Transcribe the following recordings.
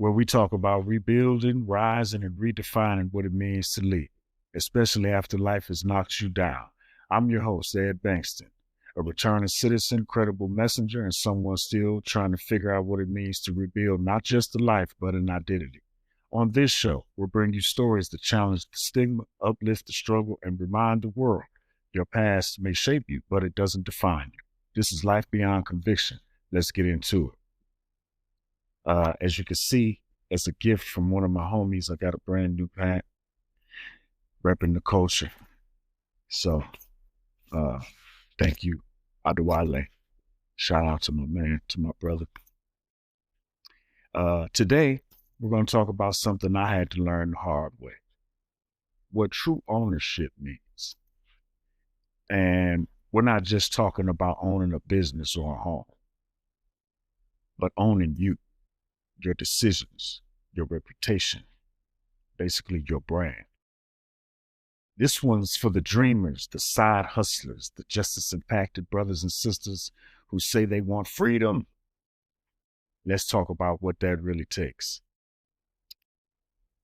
where we talk about rebuilding, rising, and redefining what it means to lead, especially after life has knocked you down. I'm your host, Ed Bankston, a returning citizen, credible messenger, and someone still trying to figure out what it means to rebuild not just a life, but an identity. On this show, we'll bring you stories that challenge the stigma, uplift the struggle, and remind the world your past may shape you, but it doesn't define you. This is Life Beyond Conviction. Let's get into it. As you can see, as a gift from one of my homies, I got a brand new hat repping the culture. So, thank you, Adewale. Shout out to my man, to my brother. Today, we're going to talk about something I had to learn the hard way, what true ownership means. And we're not just talking about owning a business or a home, but owning you, your decisions, your reputation, basically your brand. This one's for the dreamers, the side hustlers, the justice impacted brothers and sisters who say they want freedom. Let's talk about what that really takes.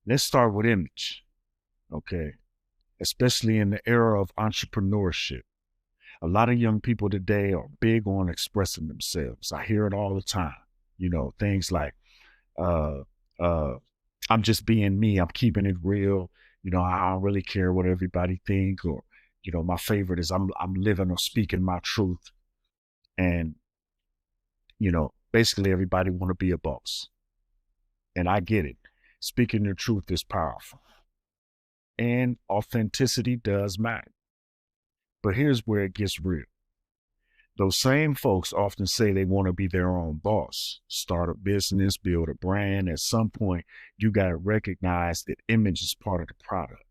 Let's start with image, okay? Especially in the era of entrepreneurship. A lot of young people today are big on expressing themselves. I hear it all the time. Things like, I'm just being me. I'm keeping it real. I don't really care what everybody think, or, my favorite is I'm living or speaking my truth. And, basically everybody want to be a boss. And I get it. Speaking the truth is powerful. And authenticity does matter. But here's where it gets real. Those same folks often say they want to be their own boss, start a business, build a brand. At some point, you got to recognize that image is part of the product.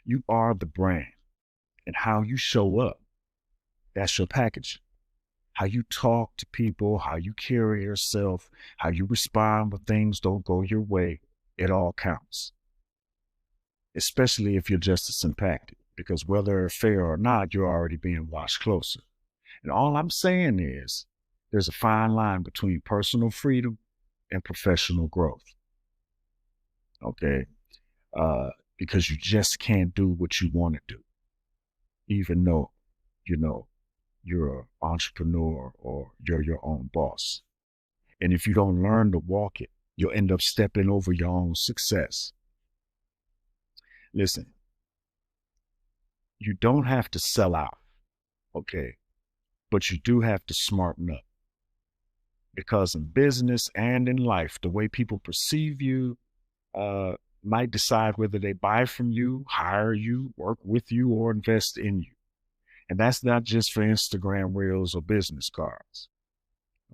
You are the brand, and how you show up, that's your package. How you talk to people, how you carry yourself, how you respond when things don't go your way, it all counts. Especially if you're justice impacted, because whether fair or not, you're already being watched closer. And all I'm saying is there's a fine line between personal freedom and professional growth. Okay. Because you just can't do what you want to do, even though, you're an entrepreneur or you're your own boss. And if you don't learn to walk it, you'll end up stepping over your own success. Listen, you don't have to sell out, okay? But you do have to smarten up. Because in business and in life, the way people perceive you might decide whether they buy from you, hire you, work with you, or invest in you. And that's not just for Instagram reels or business cards,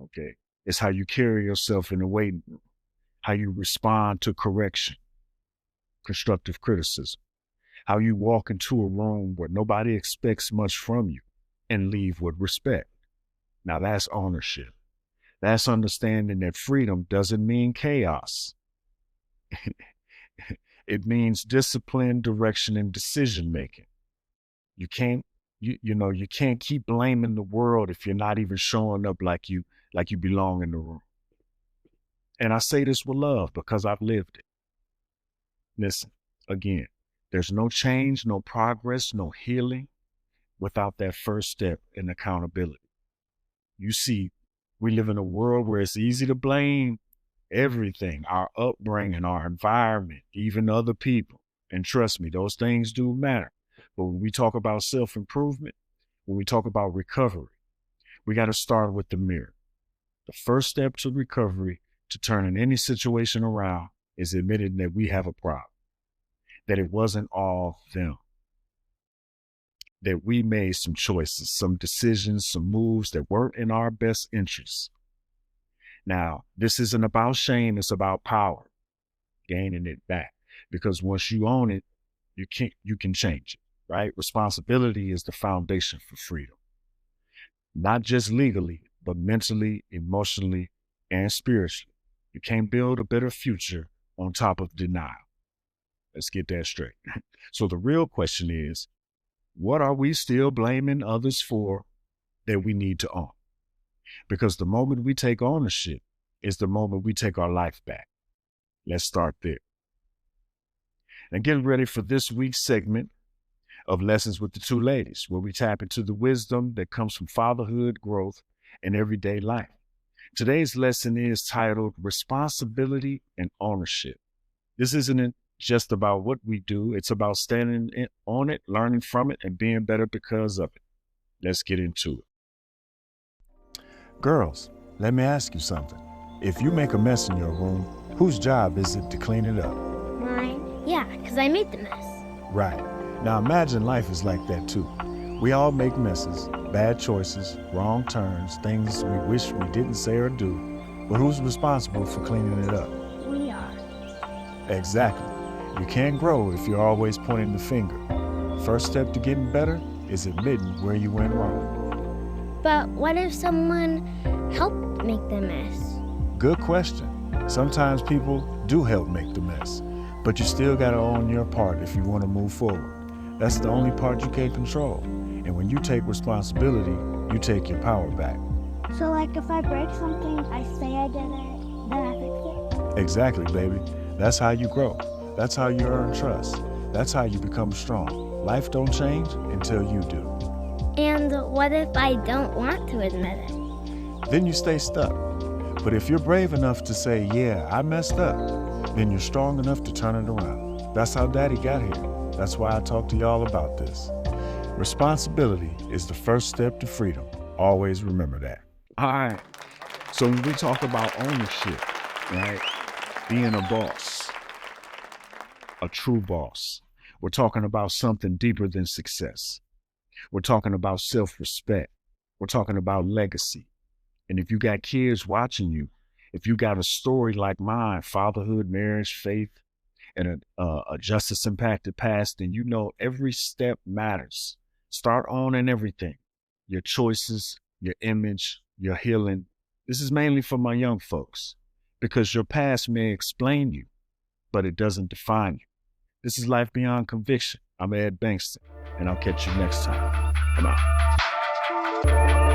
okay? It's how you carry yourself in the waiting room, how you respond to correction, constructive criticism, how you walk into a room where nobody expects much from you and leave with respect. Now that's ownership. That's understanding that freedom doesn't mean chaos. It means discipline, direction, and decision making. You can't, you can't keep blaming the world if you're not even showing up like you belong in the room. And I say this with love because I've lived it. Listen, again, there's no change, no progress, no healing without that first step in accountability. You see, we live in a world where it's easy to blame everything, our upbringing, our environment, even other people. And trust me, those things do matter. But when we talk about self-improvement, when we talk about recovery, we got to start with the mirror. The first step to recovery, to turning any situation around, is admitting that we have a problem, that it wasn't all them, that we made some choices, some decisions, some moves that weren't in our best interests. Now, this isn't about shame, it's about power, gaining it back. Because once you own it, you can change it, right? Responsibility is the foundation for freedom. Not just legally, but mentally, emotionally, and spiritually. You can't build a better future on top of denial. Let's get that straight. So the real question is, what are we still blaming others for that we need to own? Because the moment we take ownership, is the moment we take our life back. Let's start there. And get ready for this week's segment of Lessons with the Two Ladies, where we tap into the wisdom that comes from fatherhood, growth, and everyday life. Today's lesson is titled Responsibility and Ownership. This isn't just about what we do, it's about standing on it, learning from it, and being better because of it. Let's get into it. Girls, let me ask you something. If you make a mess in your room, whose job is it to clean it up? Mine? Yeah, because I made the mess. Right. Now imagine life is like that too. We all make messes, bad choices, wrong turns, things we wish we didn't say or do. But who's responsible for cleaning it up? We are. Exactly. You can't grow if you're always pointing the finger. First step to getting better is admitting where you went wrong. But what if someone helped make the mess? Good question. Sometimes people do help make the mess, but you still gotta own your part if you want to move forward. That's the only part you can't control. And when you take responsibility, you take your power back. So like if I break something, I say I did it, then I fix it? Exactly, baby. That's how you grow. That's how you earn trust. That's how you become strong. Life don't change until you do. And what if I don't want to admit it? Then you stay stuck. But if you're brave enough to say, yeah, I messed up, then you're strong enough to turn it around. That's how Daddy got here. That's why I talk to y'all about this. Responsibility is the first step to freedom. Always remember that. All right. So when we talk about ownership, right? Being a boss, a true boss, we're talking about something deeper than success. We're talking about self-respect. We're talking about legacy. And if you got kids watching you, if you got a story like mine, fatherhood, marriage, faith, and a justice-impacted past, then you know every step matters. Start owning everything. Your choices, your image, your healing. This is mainly for my young folks, because your past may explain you, but it doesn't define you. This is Life Beyond Conviction. I'm Ed Bankston, and I'll catch you next time. I'm out.